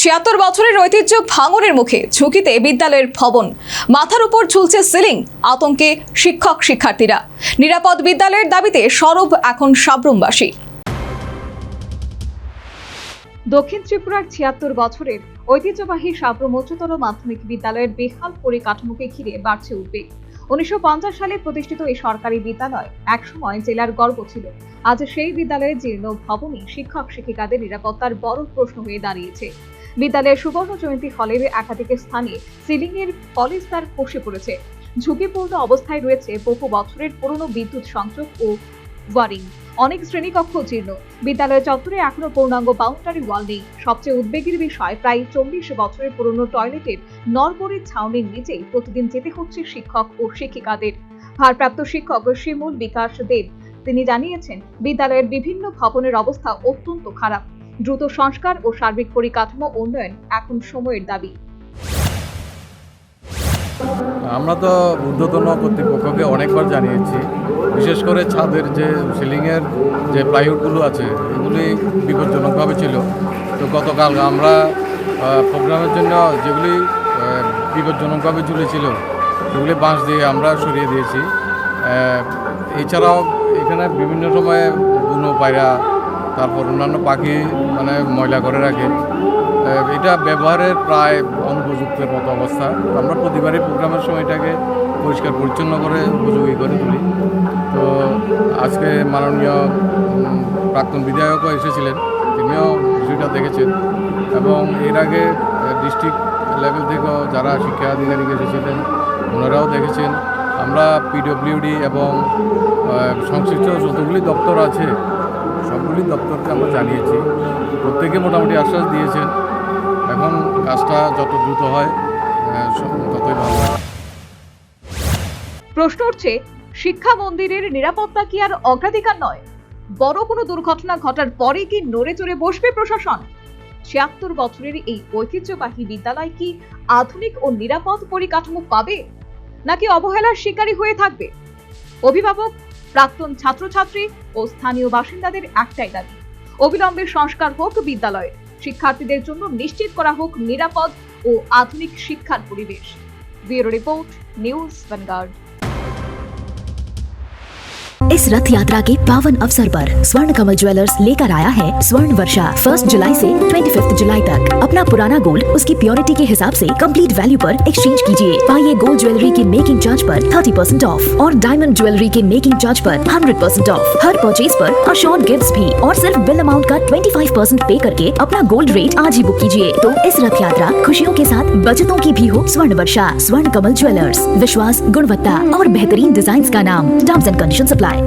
৭৬ বছরের ঐতিহ্য ভাঙনের মুখে ঝুঁকিতে বিদ্যালয়ের ভবন, মাথার উপর ঝুলছে সিলিং, আতঙ্কে শিক্ষক শিক্ষার্থীরা। নিরাপদ বিদ্যালয়ের দাবিতে সরব এখন সাব্রুমবাসী। দক্ষিণ ত্রিপুরার ৭৬ বছরের ঐতিহ্যবাহী সাব্রুম উচ্চতর মাধ্যমিক বিদ্যালয়ের বেহাল পরিকাঠামোকে ঘিরে বাড়ছে উদ্বেগ। ১৯৫০ সালে প্রতিষ্ঠিত এই সরকারি বিদ্যালয় একসময় জেলার গর্ব ছিল। আজ সেই বিদ্যালয়ের জীর্ণ ভবনই শিক্ষক শিক্ষিকাদের নিরাপত্তার বড় প্রশ্ন হয়ে দাঁড়িয়েছে। বিদ্যালয়ের সুবর্ণ জয়ন্তী হলের একাধিক স্থানে সিলিং এর পলিস্টার খসে পড়েছে। ঝুঁকিপূর্ণ অবস্থায় রয়েছে বহু বছরের পুরনো বিদ্যুৎ সংযোগ ও ওয়ারিং। অনেক শ্রেণীকক্ষ জীর্ণ। বিদ্যালয় চত্বরে এখনো পূর্ণাঙ্গ বাউন্ডারি ওয়াল নেই। সবচেয়ে উদ্বেগের বিষয়, প্রায় ৪০ বছরের পুরনো টয়লেটের নরবরের ছাউনির নিচেই প্রতিদিন যেতে হচ্ছে শিক্ষক ও শিক্ষিকাদের। ভারপ্রাপ্ত শিক্ষক শিমুল বিকাশ দেব তিনি জানিয়েছেন, বিদ্যালয়ের বিভিন্ন ভবনের অবস্থা অত্যন্ত খারাপ। দ্রুত সংস্কার ও সার্বিক পরিকাঠামো উন্নয়ন এখন সময়ের দাবি। আমরা তো ঊর্ধ্বতন কর্তৃপক্ষকে অনেকবার জানিয়েছি, বিশেষ করে ছাদের যে সিলিংয়ের যে প্লাইউডগুলো আছে এগুলি বিপজ্জনকভাবে ছিল। তো গতকাল আমরা প্রোগ্রামের জন্য যেগুলি বিপজ্জনকভাবে ঝুলেছিল সেগুলি বাঁশ দিয়ে আমরা সরিয়ে দিয়েছি। এছাড়াও এখানে বিভিন্ন সময়ে বুনো পায়রা, তারপর অন্যান্য পাখি ময়লা করে রাখে। এটা ব্যবহারের প্রায় অনুপযুক্তের মতো অবস্থা। আমরা প্রতিবারই প্রোগ্রামের সময়টাকে পরিষ্কার পরিচ্ছন্ন করে উপযোগী করে তুলি। তো আজকে মাননীয় প্রাক্তন বিধায়কও এসেছিলেন, তিনিও বিষয়টা দেখেছেন এবং এর আগে ডিস্ট্রিক্ট লেভেল থেকেও যারা শিক্ষা আধিকারিক এসেছিলেন ওনারাও দেখেছেন। আমরা পিডব্লিউডি এবং সংশ্লিষ্ট যতগুলি দপ্তর আছে সবগুলি দপ্তরকে আমরা জানিয়েছি, প্রত্যেকে মোটামুটি আশ্বাস দিয়েছেন। এখন কাজটা যত দ্রুত হয় ততই ভালো। প্রশ্ন উঠছে, শিক্ষা মন্দিরের নিরাপত্তা কি আর অগ্রাধিকার নয়? বড় কোনো দুর্ঘটনা ঘটার পরে কি নড়ে চড়ে বসবে প্রশাসন? ৭৬ বছরের এই ঐতিহ্যবাহী বিদ্যালয় কি আধুনিক ও নিরাপদ পরিকাঠামো পাবে, নাকি অবহেলার শিকারী হয়ে থাকবে? অভিভাবক, প্রাক্তন ছাত্রছাত্রী ও স্থানীয় বাসিন্দাদের একটাই দাবি, অবিলম্বে সংস্কার হোক বিদ্যালয়ে, শিক্ষার্থীদের জন্য নিশ্চিত করা হোক নিরাপদ ও আধুনিক শিক্ষার পরিবেশ। Bureau report, news vanguard. इस रथ यात्रा के पावन अवसर पर स्वर्ण कमल ज्वेलर्स लेकर आया है स्वर्ण वर्षा। 1 जुलाई से 25 जुलाई तक अपना पुराना गोल्ड उसकी प्योरिटी के हिसाब से कंप्लीट वैल्यू पर एक्सचेंज कीजिए। पाइए गोल्ड ज्वेलरी के मेकिंग चार्ज पर 30% ऑफ और डायमंड ज्वेलरी के मेकिंग चार्ज पर 100% ऑफ। हर परचेज पर अशोर्ड गिफ्ट्स भी और सिर्फ बिल अमाउंट का 25% पे करके अपना गोल्ड रेट आज ही बुक कीजिए। तो इस रथ यात्रा खुशियों के साथ बचतों की भी हो। स्वर्ण वर्षा, स्वर्ण कमल ज्वेलर्स, विश्वास, गुणवत्ता और बेहतरीन डिजाइन का नाम। Terms and conditions apply.